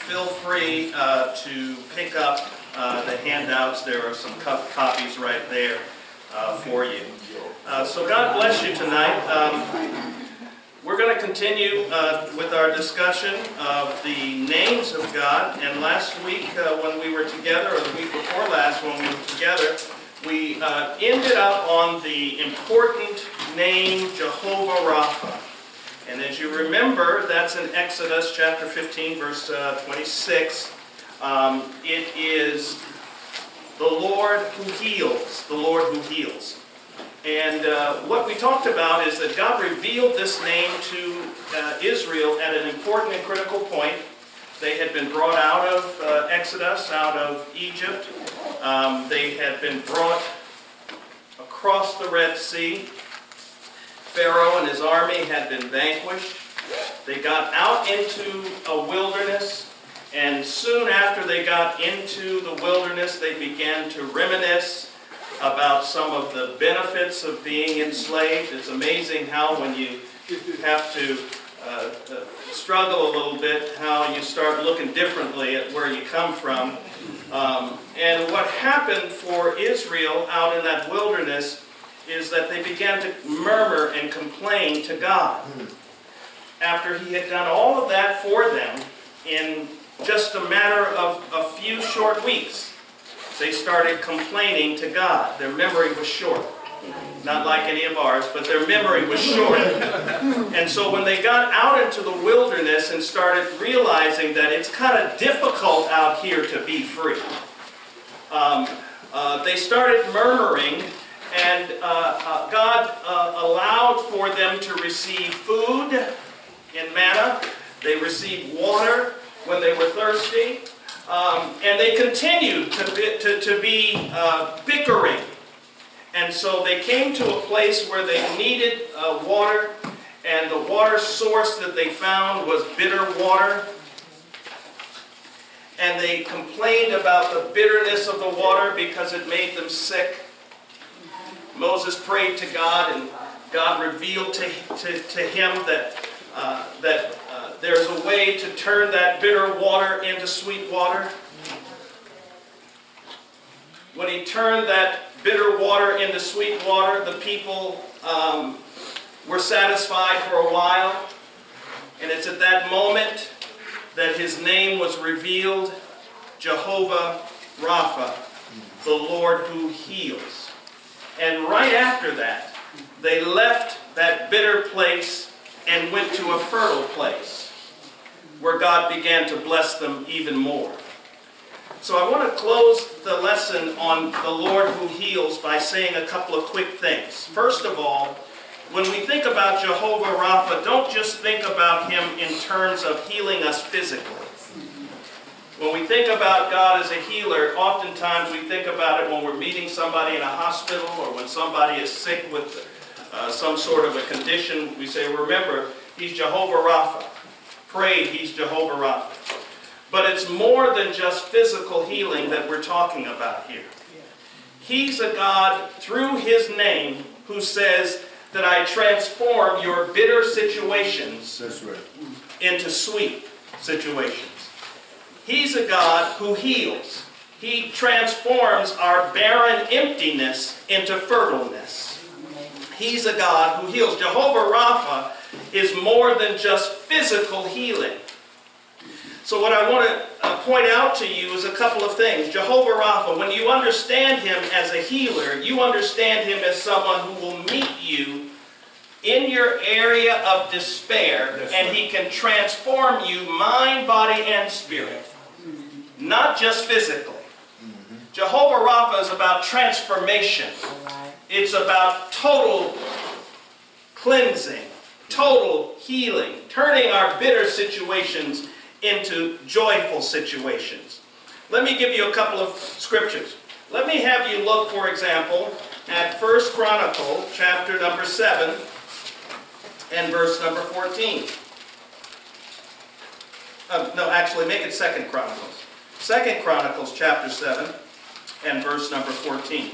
feel free to pick up the handouts. There are some copies right there for you. So God bless you tonight. We're going to continue with our discussion of the names of God. And last week when we were together, or the week before last when we were together, we ended up on the important name Jehovah Rapha. And as you remember, that's in Exodus chapter 15, verse 26. It is the Lord who heals, the Lord who heals. And what we talked about is that God revealed this name to Israel at an important and critical point. They had been brought out of Exodus, out of Egypt. They had been brought across the Red Sea. Pharaoh and his army had been vanquished. They got out into a wilderness, and soon after they got into the wilderness, they began to reminisce about some of the benefits of being enslaved. It's amazing how when you have to struggle a little bit, how you start looking differently at where you come from. And what happened for Israel out in that wilderness is that they began to murmur and complain to God. After He had done all of that for them in just a matter of a few short weeks, they started complaining to God. Their memory was short. Not like any of ours, but their memory was short. And so when they got out into the wilderness and started realizing that it's kind of difficult out here to be free, they started murmuring. And God allowed for them to receive food in manna. They received water when they were thirsty. And they continued to be bickering. And so they came to a place where they needed water. And the water source that they found was bitter water. And they complained about the bitterness of the water because it made them sick. Moses prayed to God, and God revealed to him that there's a way to turn that bitter water into sweet water. When He turned that bitter water into sweet water, the people were satisfied for a while. And it's at that moment that His name was revealed, Jehovah Rapha, the Lord who heals. And right after that, they left that bitter place and went to a fertile place where God began to bless them even more. So I want to close the lesson on the Lord who heals by saying a couple of quick things. First of all, when we think about Jehovah Rapha, don't just think about Him in terms of healing us physically. When we think about God as a healer, oftentimes we think about it when we're meeting somebody in a hospital or when somebody is sick with some sort of a condition. We say, remember, He's Jehovah Rapha. Pray, He's Jehovah Rapha. But it's more than just physical healing that we're talking about here. He's a God, through His name, who says that I transform your bitter situations into sweet situations. He's a God who heals. He transforms our barren emptiness into fertileness. He's a God who heals. Jehovah Rapha is more than just physical healing. So what I want to point out to you is a couple of things. Jehovah Rapha, when you understand Him as a healer, you understand Him as someone who will meet you in your area of despair, and He can transform you mind, body, and spirit. Not just physically. Jehovah Rapha is about transformation. It's about total cleansing, total healing, turning our bitter situations into joyful situations. Let me give you a couple of scriptures. Let me have you look, for example, at 1 Chronicles chapter number 7 and verse number 14. No, actually, make it 2 Chronicles. 2 Chronicles chapter 7 and verse number 14.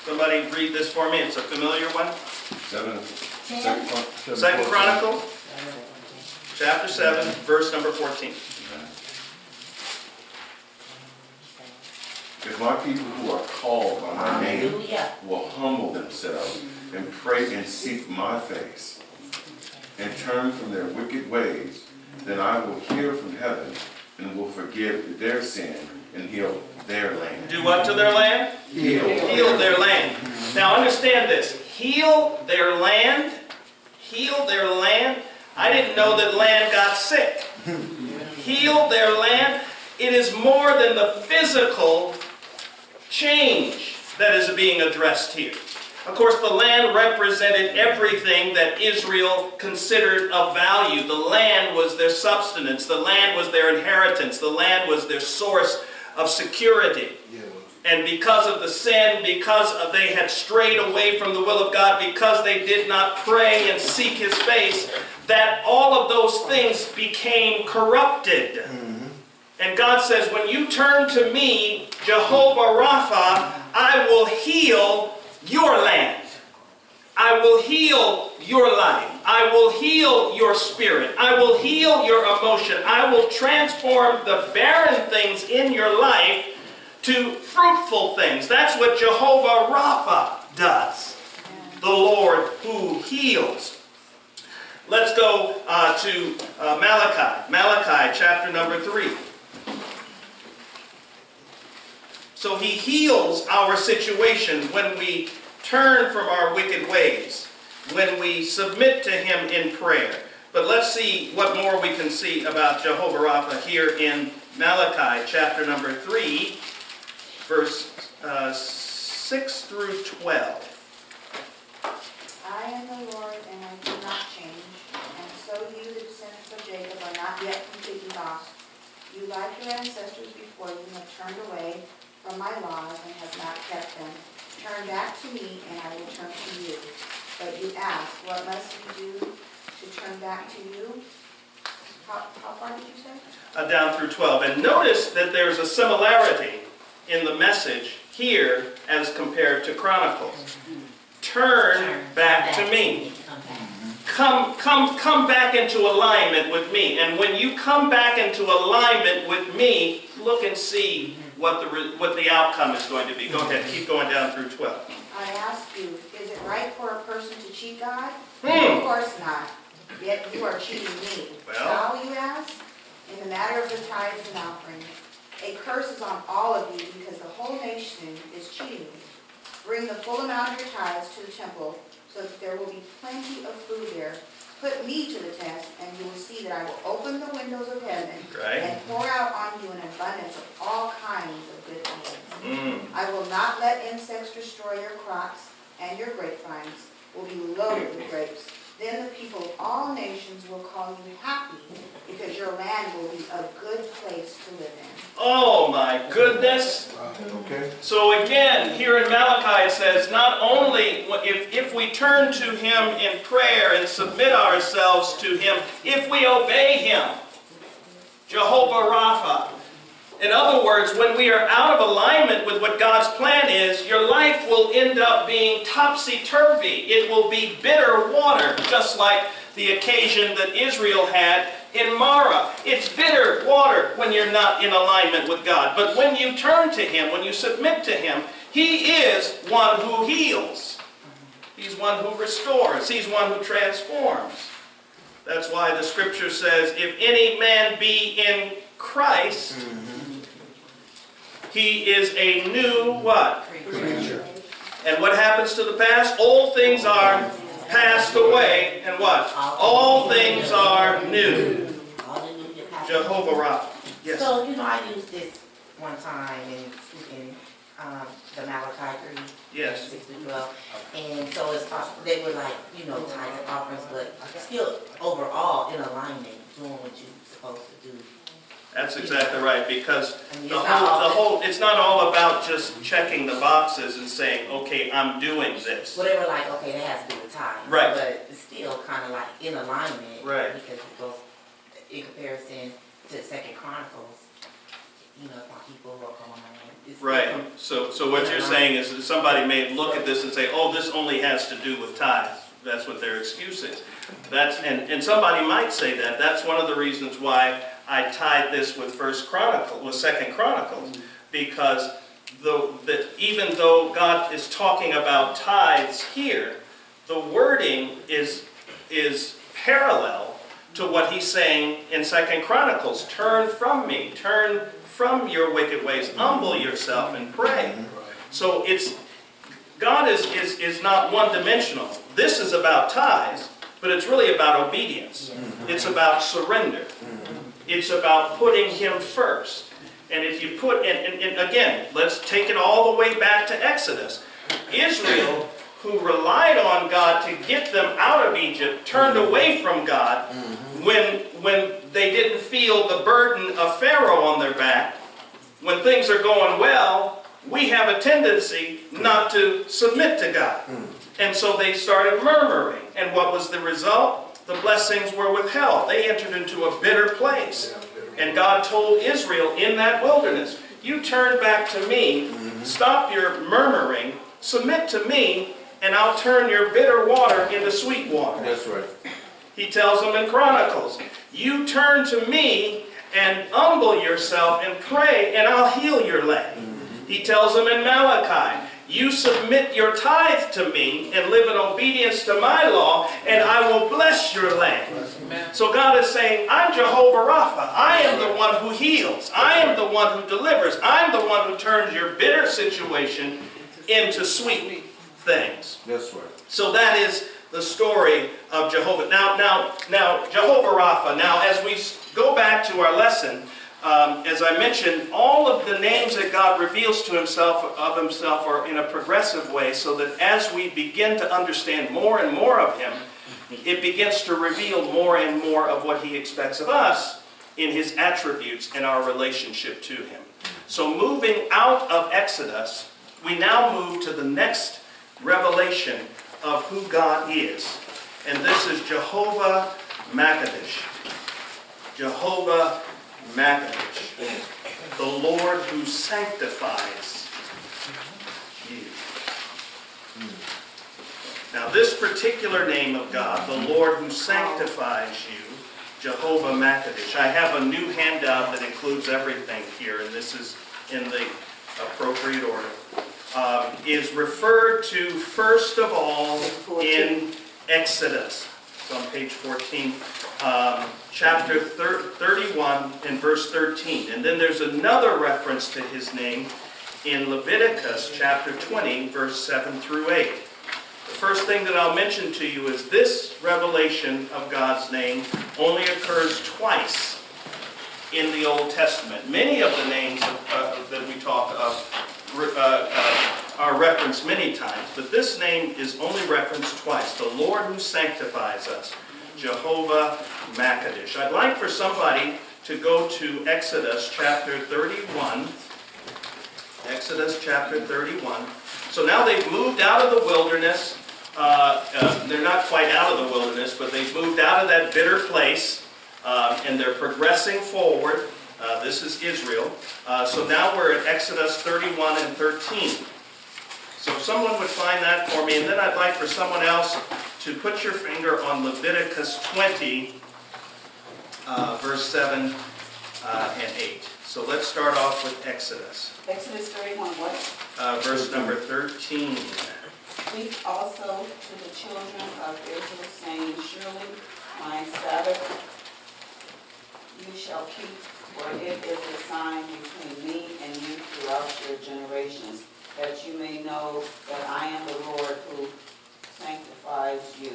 Somebody somebody read this for me? It's a familiar one. Second Chronicles, chapter 7, verse number 14. If my people who are called by my name will humble themselves and pray and seek my face and turn from their wicked ways, then I will hear from heaven and will forgive their sin and heal their land. Do what to their land? Heal. Heal their land. Now understand this. Heal their land. Heal their land. I didn't know that land got sick. Heal their land. It is more than the physical change that is being addressed here. Of course, the land represented everything that Israel considered of value. The land was their substance. The land was their inheritance. The land was their source of security. And because of the sin, because they had strayed away from the will of God, because they did not pray and seek His face, that all of those things became corrupted. And God says, when you turn to me, Jehovah Rapha, I will heal your land. I will heal your life. I will heal your spirit. I will heal your emotion. I will transform the barren things in your life to fruitful things. That's what Jehovah Rapha does. The Lord who heals. Let's go to Malachi. Malachi chapter number 3. So He heals our situation when we turn from our wicked ways, when we submit to Him in prayer. But let's see what more we can see about Jehovah Rapha here in Malachi chapter number 3, verse 6 through 12. I am the Lord, and I do not change, and so you, the descendants of Jacob, are not yet completely lost. You, like your ancestors before you, have turned away from my laws and have not kept them. Turn back to me, and I will turn to you. But you ask, what must we do to turn back to you? How far did you say? Down through 12. And notice that there's a similarity in the message here as compared to Chronicles. Turn back to me. Come back into alignment with me. And when you come back into alignment with me, look and see what the outcome is going to be. Go ahead, keep going down through 12. I ask you, is it right for a person to cheat God? Of course not. Yet you are cheating me. Well. How, you ask? In the matter of the tithes and offerings. A curse is on all of you because the whole nation is cheating you. Bring the full amount of your tithes to the temple so that there will be plenty of food there. Put me to the test, and you will see that I will open the windows of heaven and pour out on you an abundance of all kinds of good things. I will not let insects destroy your crops, and your grapevines will be loaded with grapes. Then the people of all nations will call you happy, because your land will be a good place to live in. Oh my goodness. Okay. So again, here in Malachi it says, not only if we turn to Him in prayer and submit ourselves to Him, if we obey Him, Jehovah Rapha. In other words, when we are out of alignment with what God's plan is, your life will end up being topsy-turvy. It will be bitter water, just like the occasion that Israel had in Marah. It's bitter water when you're not in alignment with God. But when you turn to Him, when you submit to Him, He is one who heals. He's one who restores. He's one who transforms. That's why the Scripture says, if any man be in Christ, he is a new what? Creature. And what happens to the past? Old things are passed away, and what? All things are new. Jehovah Rapha. Yes. So, I used this one time in the Malachi 3, Yes. 6 to 12. And so they were like, tithes and offerings, but still overall in alignment, doing what you're supposed to do. That's exactly right, because I mean, it's not all about just checking the boxes and saying, okay, I'm doing this. Well, they were like, okay, that has to do with tithes. Right. But it's still kind of like in alignment. Right. Because it goes in comparison to 2 Chronicles. if my people who are called by my name. It's Right, different. so what you're saying is that somebody may look at this and say, oh, this only has to do with tithes. That's what their excuse is. And somebody might say that. That's one of the reasons why I tied this with Second Chronicles, because even though God is talking about tithes here, the wording is parallel to what he's saying in Second Chronicles. Turn from me, turn from your wicked ways, humble yourself and pray. So God is not one-dimensional. This is about tithes, but it's really about obedience. It's about surrender. It's about putting him first. And if you put, and again, let's take it all the way back to Exodus. Israel, who relied on God to get them out of Egypt, turned away from God when they didn't feel the burden of Pharaoh on their back. When things are going well, we have a tendency not to submit to God. And so they started murmuring. And what was the result? The blessings were withheld. They entered into a bitter place. And God told Israel in that wilderness, you turn back to me, stop your murmuring, submit to me, and I'll turn your bitter water into sweet water. That's right. He tells them in Chronicles, you turn to me and humble yourself and pray, and I'll heal your land. He tells them in Malachi, you submit your tithe to me and live in obedience to my law, and I will bless your land. So God is saying, I'm Jehovah Rapha. I am the one who heals. I am the one who delivers. I'm the one who turns your bitter situation into sweet things. That's right. So that is the story of Jehovah. Now, Jehovah Rapha. Now, as we go back to our lesson, as I mentioned, all of the names that God reveals to himself are in a progressive way, so that as we begin to understand more and more of him, it begins to reveal more and more of what he expects of us in his attributes and our relationship to him. So moving out of Exodus, we now move to the next revelation of who God is. And this is Jehovah Makkadesh. Jehovah Makkadesh, the Lord who sanctifies you. Now this particular name of God, the Lord who sanctifies you, Jehovah Makkadesh. I have a new handout that includes everything here, and this is in the appropriate order. Is referred to first of all in Exodus. It's on page 14. Chapter 31 and verse 13. And then there's another reference to his name in Leviticus chapter 20, verse 7 through 8. The first thing that I'll mention to you is this revelation of God's name only occurs twice in the Old Testament. Many of the names that we talk of are referenced many times, but this name is only referenced twice. The Lord who sanctifies us. Jehovah Makkadesh. I'd like for somebody to go to Exodus chapter 31. Exodus chapter 31. So now they've moved out of the wilderness. They're not quite out of the wilderness, but they've moved out of that bitter place, and they're progressing forward. This is Israel. So now we're at Exodus 31 and 13. So if someone would find that for me, and then I'd like for someone else to put your finger on Leviticus 20, verse 7 and 8. So let's start off with Exodus. Exodus 31, what? Verse number 13. Speak also to the children of Israel, saying, surely my Sabbath you shall keep, for it is a sign between me and you throughout your generations, that you may know that I am the Lord who sanctifies you.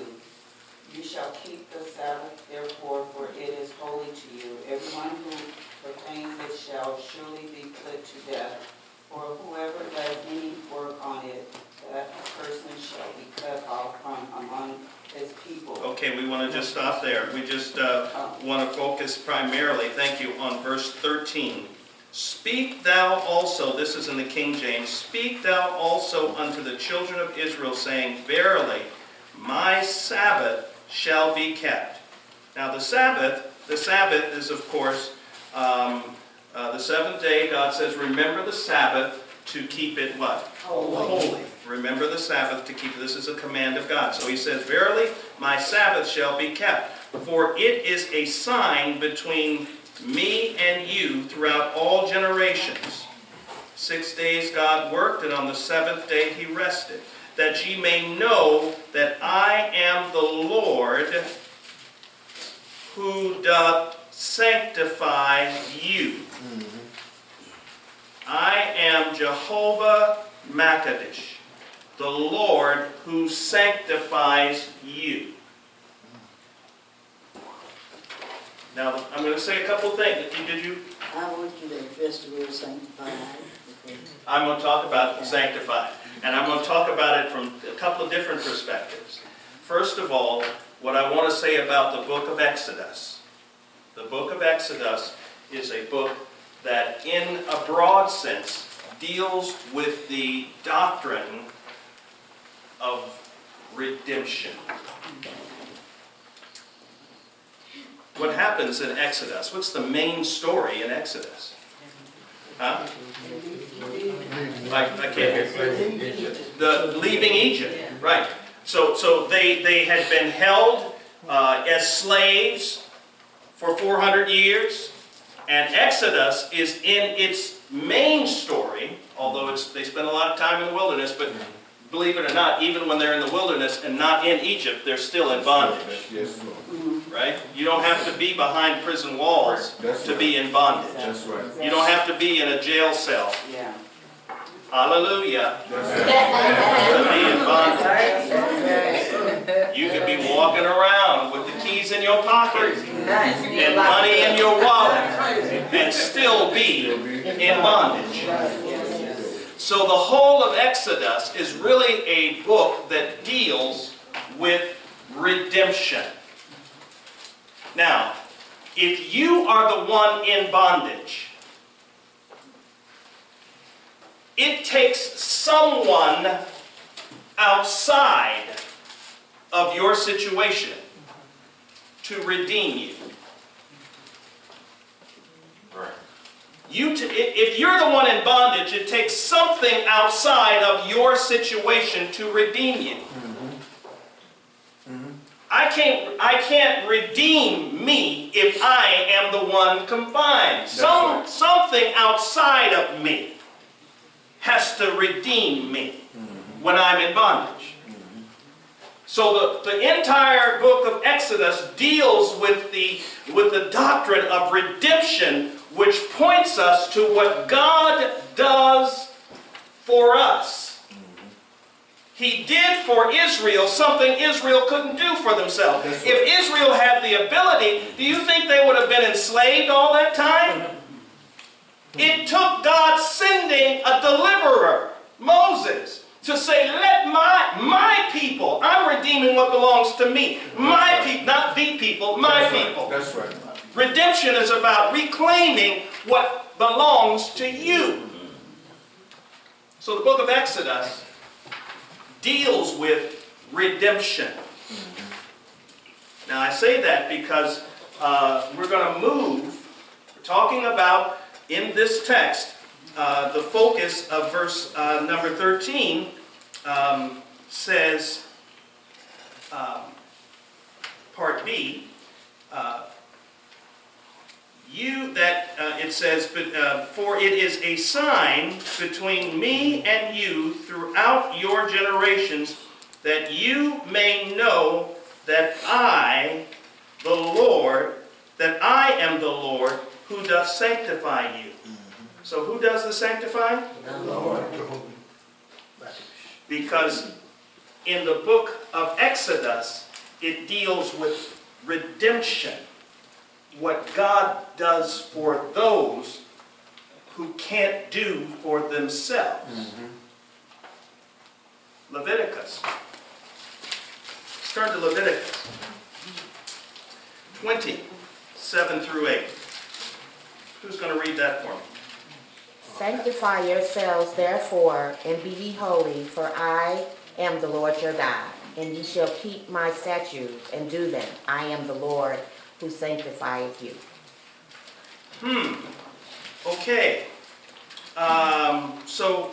You shall keep the Sabbath, therefore, for it is holy to you. Everyone who profanes it shall surely be put to death. For whoever does any work on it, that person shall be cut off from among his people. Okay, we want to just stop there. We just want to focus primarily, thank you, on verse 13. Speak thou also, this is in the King James, speak thou also unto the children of Israel, saying, verily, my Sabbath shall be kept. Now the Sabbath is, of course, The seventh day, God says, remember the Sabbath to keep it what? Holy. Remember the Sabbath to keep it. This is a command of God. So he says, verily, my Sabbath shall be kept. For it is a sign between me and you throughout all generations. 6 days God worked, and on the seventh day he rested, that ye may know that I am the Lord who doth sanctify you. I am Jehovah Makadish, the Lord who sanctifies you. Now, I'm going to say a couple things. I want you to address the word sanctified. I'm going to talk about sanctified. And I'm going to talk about it from a couple of different perspectives. First of all, what I want to say about the book of Exodus. The book of Exodus is a book that, in a broad sense, deals with the doctrine of redemption. What happens in Exodus? What's the main story in Exodus? Huh? I can't hear. The leaving Egypt, right. So they had been held as slaves for 400 years. And Exodus is in its main story, although they spend a lot of time in the wilderness, but believe it or not, even when they're in the wilderness and not in Egypt, they're still in bondage. Yes, Lord. Right? You don't have to be behind prison walls to be in bondage. That's right. You don't have to be in a jail cell. Yeah. Hallelujah. To be in bondage. You could be walking around with the keys in your pocket and money in your wallet and still be in bondage. So the whole of Exodus is really a book that deals with redemption. Now, if you are the one in bondage, it takes someone outside of your situation to redeem you. Right. If you're the one in bondage, it takes something outside of your situation to redeem you. I can't redeem me if I am the one confined. Something outside of me has to redeem me when I'm in bondage. So the entire book of Exodus deals with the doctrine of redemption, which points us to what God does for us. He did for Israel something Israel couldn't do for themselves. If Israel had the ability, do you think they would have been enslaved all that time? It took God sending a deliverer, Moses, to say, let my people, I'm redeeming what belongs to me. My people, not the people, my people. That's right. Redemption is about reclaiming what belongs to you. So the book of Exodus deals with redemption. Now I say that because we're going to move, we're talking about in this text, the focus of verse number 13 says, part B, it says, for it is a sign between me and you throughout your generations, that you may know that I am the Lord who doth sanctify you. So who does the sanctifying? The Lord. Because in the book of Exodus, it deals with redemption. What God does for those who can't do for themselves. Leviticus. Let's turn to Leviticus 20, 7 through 8. Who's going to read that for me? Sanctify yourselves therefore, and be ye holy, for I am the Lord your God. And ye shall keep my statutes and do them. I am the Lord who sanctifieth you. Okay. So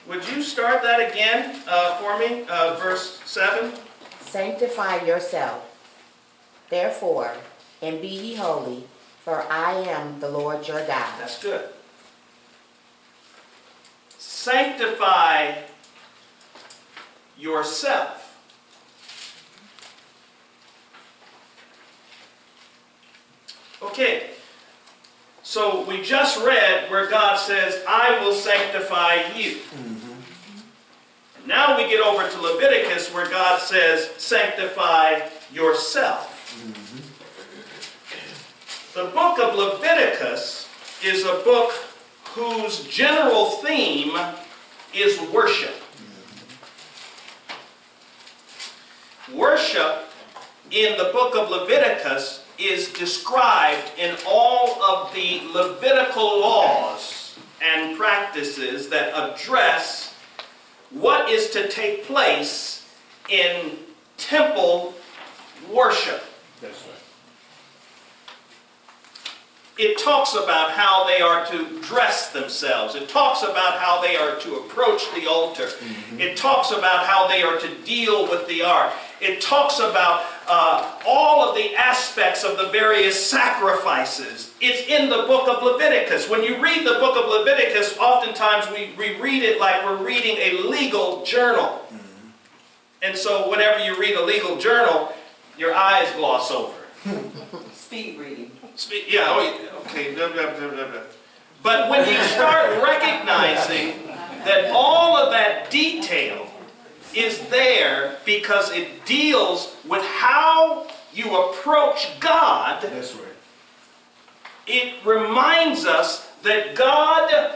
would you start that again for me? Verse 7? Sanctify yourself, therefore, and be ye holy, for I am the Lord your God. That's good. Sanctify yourself. Okay. So we just read where God says, I will sanctify you. Now we get over to Leviticus where God says, sanctify yourself. The book of Leviticus is a book whose general theme is worship. Worship in the book of Leviticus is described in all of the Levitical laws and practices that address what is to take place in temple worship. That's right. It talks about how they are to dress themselves. It talks about how they are to approach the altar. It talks about how they are to deal with the ark. It talks about all of the aspects of the various sacrifices. It's in the book of Leviticus. When you read the book of Leviticus, oftentimes we read it like we're reading a legal journal. And so whenever you read a legal journal, your eyes gloss over. Speed reading. Yeah, okay. Blah, blah, blah, blah, blah. But when you start recognizing that all of that detail is there because it deals with how you approach God, That's right. it reminds us that God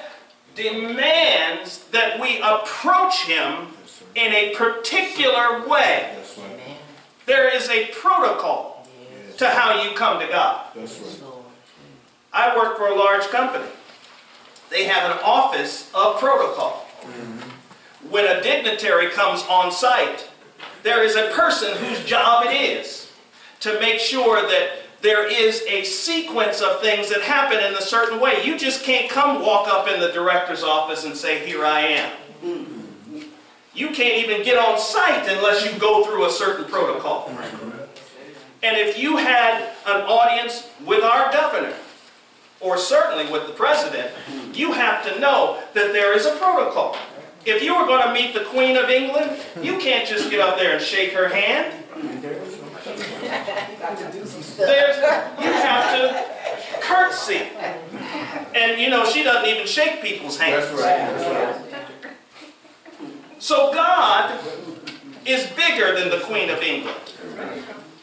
demands that we approach Him in a particular way. That's right. Amen. There is a protocol to how you come to God. That's right. Lord. I work for a large company. They have an office of protocol. When a dignitary comes on site, there is a person whose job it is to make sure that there is a sequence of things that happen in a certain way. You just can't come walk up in the director's office and say, here I am. You can't even get on site unless you go through a certain protocol. And if you had an audience with our governor, or certainly with the president, you have to know that there is a protocol. If you were going to meet the Queen of England, you can't just get up there and shake her hand. You have to curtsy. And you know, she doesn't even shake people's hands. That's right. That's right. So God is bigger than the Queen of England.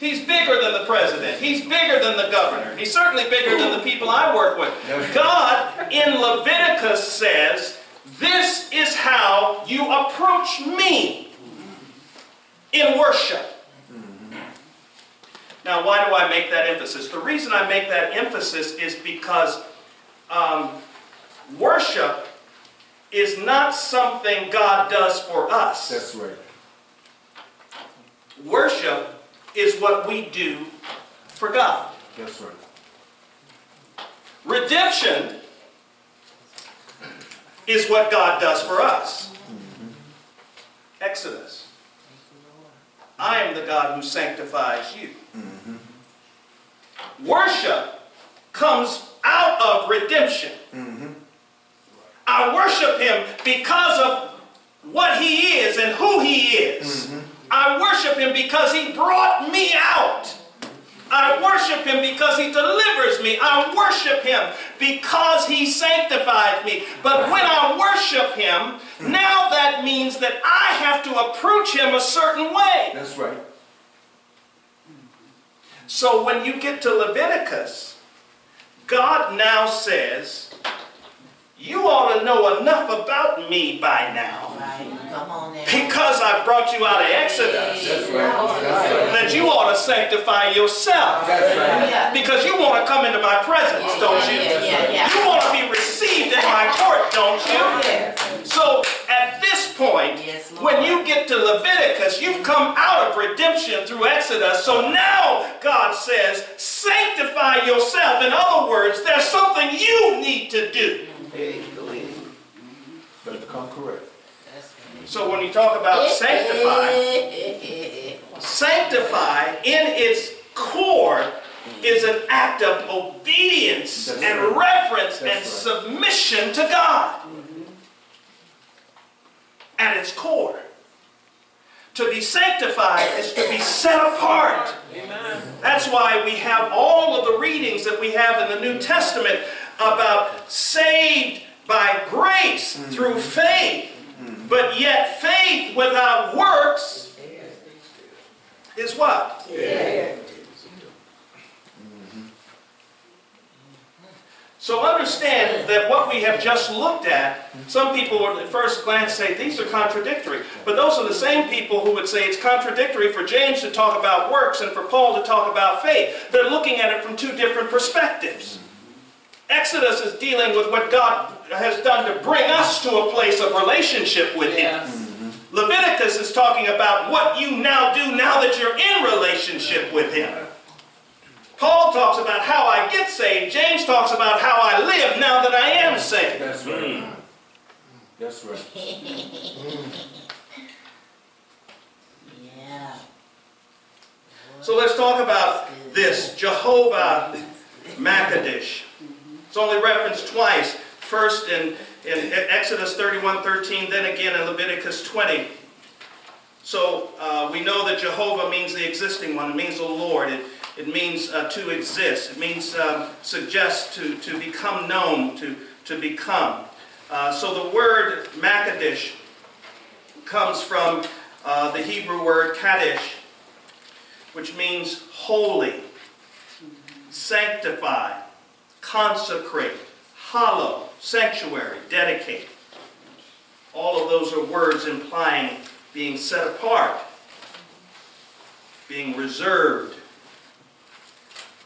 He's bigger than the president. He's bigger than the governor. He's certainly bigger than the people I work with. God in Leviticus says, this is how you approach me in worship. Now, why do I make that emphasis? The reason I make that emphasis is because worship is not something God does for us. That's right. Worship is what we do for God. That's right. Redemption is what God does for us. Exodus. I am the God who sanctifies you. Worship comes out of redemption. I worship Him because of what He is and who He is. I worship Him because He brought me out. I worship Him because He delivers me. I worship Him because He sanctifies me. But when I worship Him, now that means that I have to approach Him a certain way. That's right. So when you get to Leviticus, God now says, you ought to know enough about me by now, Right. Come on now. because I brought you out of Exodus, That's right. That's right. that you ought to sanctify yourself. That's right. Yeah. Because you want to come into my presence, don't you? Yeah. You want to be received in my court, don't you? Yes. So at this point, Yes, Lord. when you get to Leviticus, you've come out of redemption through Exodus. So now God says, sanctify yourself. In other words, there's something you need to do. Better become correct. So when you talk about sanctify in its core is an act of obedience That's and right. reverence and That's right. submission to God. At its core. To be sanctified is to be set apart. That's why we have all of the readings that we have in the New Testament about saved by grace through faith. But yet faith without works is what? So understand that what we have just looked at, some people would at first glance say these are contradictory. But those are the same people who would say it's contradictory for James to talk about works and for Paul to talk about faith. They're looking at it from two different perspectives. Exodus is dealing with what God has done to bring us to a place of relationship with Him. Leviticus is talking about what you now do now that you're in relationship with Him. Paul talks about how I get saved. James talks about how I live now that I am saved. That's right. That's right. Yeah. So let's talk about this, Jehovah Makkadesh. It's only referenced twice. First in Exodus 31:13, then again in Leviticus 20. So we know that Jehovah means the existing one. It means the Lord. It means to exist. It means suggest to become known, to become. So the word Makkadesh comes from the Hebrew word Kadesh, which means holy, sanctify, consecrate, hallow, sanctuary, dedicate. All of those are words implying being set apart, being reserved.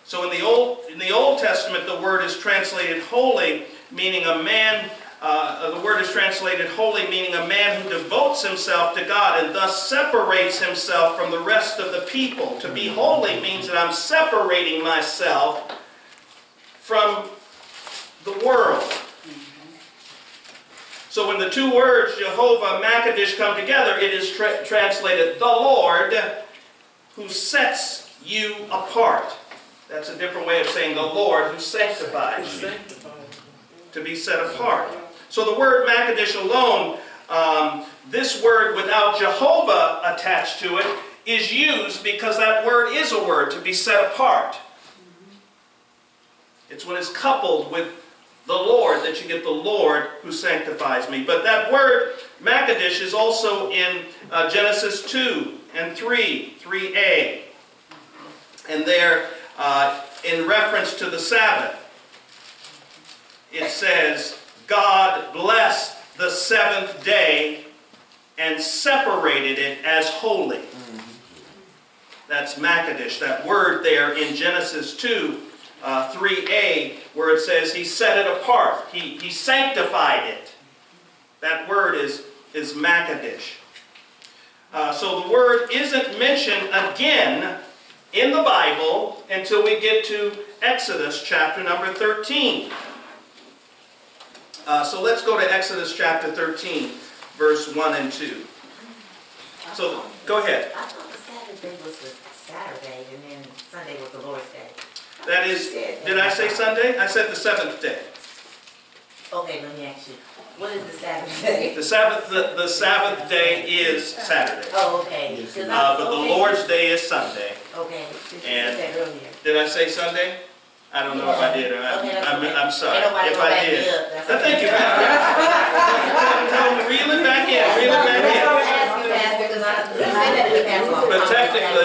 So in the Old Testament, the word is translated holy, meaning a man. The word is translated holy, meaning a man who devotes himself to God and thus separates himself from the rest of the people. To be holy means that I'm separating myself from the world. So when the two words Jehovah Makkadesh come together, it is translated the Lord who sets you apart. That's a different way of saying the Lord who sanctifies you. To be set apart. So the word Makkadesh alone, this word without Jehovah attached to it, is used because that word is a word, to be set apart. It's when it's coupled with the Lord that you get the Lord who sanctifies me. But that word Makkadesh is also in Genesis 2 and 3a. And there, in reference to the Sabbath, it says, God blessed the seventh day and separated it as holy. That's Makkadesh. That word there in Genesis 2, 3a, where it says He set it apart. He sanctified it. That word is Makkadesh. So the word isn't mentioned again in the Bible until we get to Exodus chapter number 13. So let's go to Exodus chapter 13, verse 1 and 2. So, go ahead. I thought the Sabbath day was the Saturday and then Sunday was the Lord's day. That is, did I say Sunday? I said the seventh day. Okay, let me ask you, what is the Sabbath day? The Sabbath day is Saturday. Oh, okay. But the Lord's day is Sunday. Okay, did you And- say that earlier? Did I say Sunday? I don't know if I did or not. Okay, that's okay. I'm sorry. Ain't nobody If gonna I back me did. up. That's Thank you, man. No, reel it back in. Reel it back in. But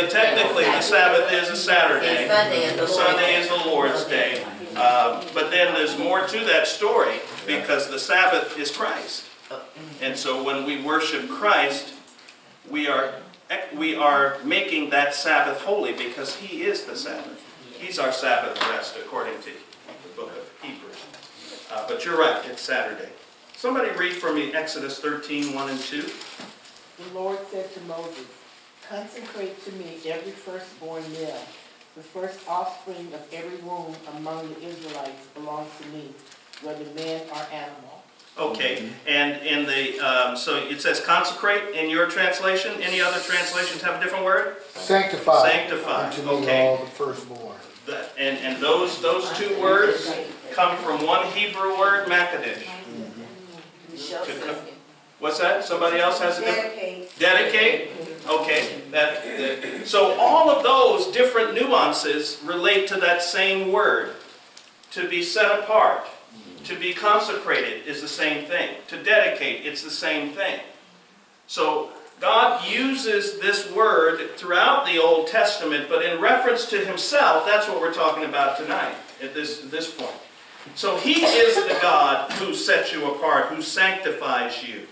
technically, the Sabbath is a Saturday. And Sunday is the Lord's Sunday is the Lord's day. But then there's more to that story because the Sabbath is Christ. And so when we worship Christ, we are making that Sabbath holy because He is the Sabbath. He's our Sabbath rest according to the book of Hebrews. But you're right, it's Saturday. Somebody read for me Exodus 13, 1 and 2. The Lord said to Moses, consecrate to me every firstborn male The first offspring of every womb among the Israelites belongs to me, whether man or animal. Okay, and in the, so it says consecrate in your translation. Any other translations have a different word? Sanctify. Sanctify, Unto me okay. all the firstborn. And those two words come from one Hebrew word, Makadesh. Michelle says, What's that? Somebody else has a different? Dedicate. Dedicate? Okay. So all of those different nuances relate to that same word. To be set apart, to be consecrated is the same thing. To dedicate, it's the same thing. So God uses this word throughout the Old Testament, but in reference to himself, that's what we're talking about tonight at this point. So he is the God who sets you apart, who sanctifies you.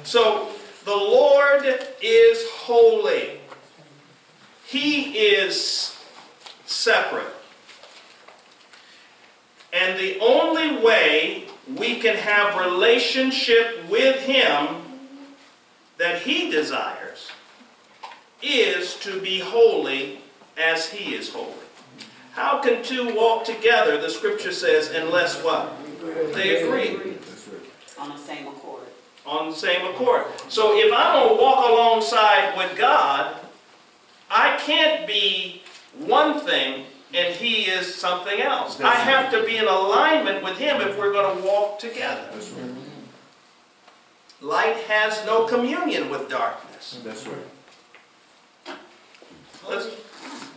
So the Lord is holy. He is separate. And the only way we can have relationship with him that he desires is to be holy as he is holy. How can two walk together, the scripture says, unless what? They agree. That's right. On the same accord. On the same accord. So if I don't walk alongside with God, I can't be one thing and he is something else. I have to be in alignment with him if we're going to walk together. That's right. Light has no communion with darkness. That's right. Let's-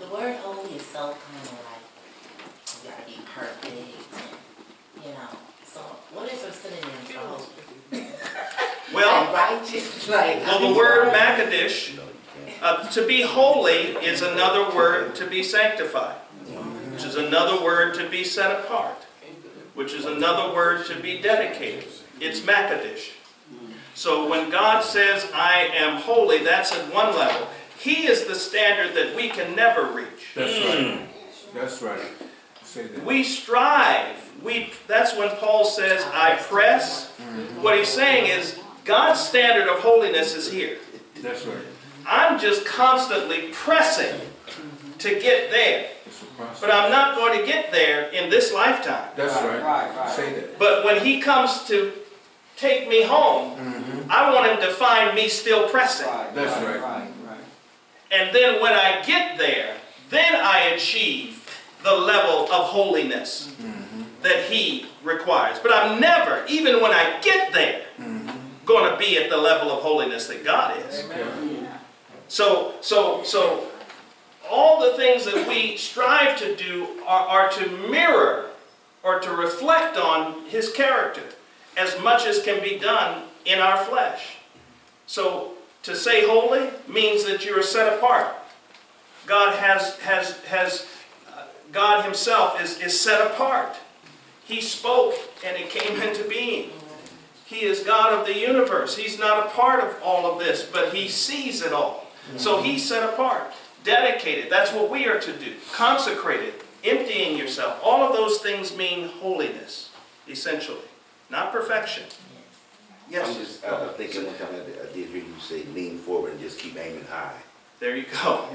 The word holy is so kind of like, you gotta be perfect, and, you know, so what is a synonym for holy? Well, Like righteous, like. well, the word Makadesh, to be holy is another word to be sanctified, which is another word to be set apart, which is another word to be dedicated. It's Makadesh. So when God says, I am holy, that's at one level. He is the standard that we can never reach. That's right. That's right. Say that. We strive. That's when Paul says, I press. What he's saying is, God's standard of holiness is here. That's right. I'm just constantly pressing to get there. It's a process. But I'm not going to get there in this lifetime. That's right. Right. Say that. But when he comes to take me home, I want him to find me still pressing. That's right. Right. And then when I get there, then I achieve the level of holiness that he requires. But I'm never, even when I get there, going to be at the level of holiness that God is. So all the things that we strive to do are to mirror or to reflect on his character as much as can be done in our flesh. So to say holy means that you are set apart. God God himself is set apart. He spoke and it came into being. He is God of the universe. He's not a part of all of this, but he sees it all. So he's set apart, dedicated. That's what we are to do. Consecrated, emptying yourself. All of those things mean holiness, essentially, not perfection. I'm Yes, just thinking one time I did hear you say lean forward and just keep aiming high. there you go.